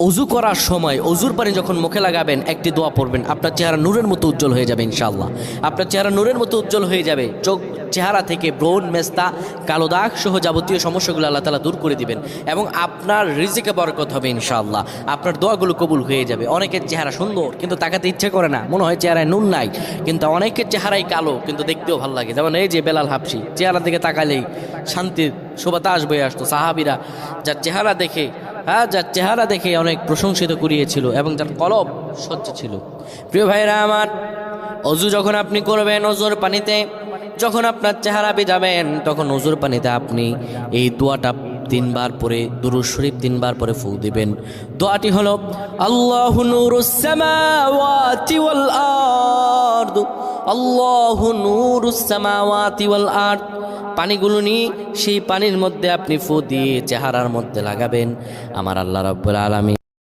অজু করার সময় অজুর পানি যখন মুখে লাগাবেন একটি দোয়া পড়বেন, আপনার চেহারা নূরের মতো উজ্জ্বল হয়ে যাবে ইনশাআল্লাহ। আপনার চেহারা নূরের মতো উজ্জ্বল হয়ে যাবে। চেহারা থেকে ব্রণ, মেস্তা, কালো দাগ সহ যাবতীয় সমস্যাগুলো আল্লাহ তাআলা দূর করে দিবেন এবং আপনার রিজিকে বরকত হবে ইনশাআল্লাহ। আপনার দোয়াগুলো কবুল হয়ে যাবে। অনেকের চেহারা সুন্দর কিন্তু তাকাতে ইচ্ছে করে না, মনে হয় চেহারায় নুন নাই, কিন্তু অনেকের চেহারাই কালো কিন্তু দেখতেও ভালো লাগে। যেমন এই যে বেলাল হাবশি, চেহারা দিকে তাকালেই শান্তির সুবাতাস বয়ে আসতো। সাহাবীরা যার চেহারা দেখে অনেক প্রশংসিত করিয়েছিল এবং যার কলব স্বচ্ছ ছিল। প্রিয় ভাইরা আমার, অজু যখন আপনি করবেন, অজুর পানিতে যখন আপনার চেহারা ভিজাবেন, তখন অজুর পানিতে আপনি এই দোয়াটা 3 বার পরে, দুরূদ শরীফ 3 বার পরে ফু দিবেন। দোয়াটি হলো আল্লাহু নূরুস সামাওয়াতি ওয়াল আরদ, আল্লাহু নূরুস সামাওয়াতি ওয়াল আরদ। পানিগুলো নিয়ে সেই পানির মধ্যে আপনি ফু দিয়ে চেহারার মধ্যে লাগাবেন। আমার আল্লাহ রাব্বুল আলামিন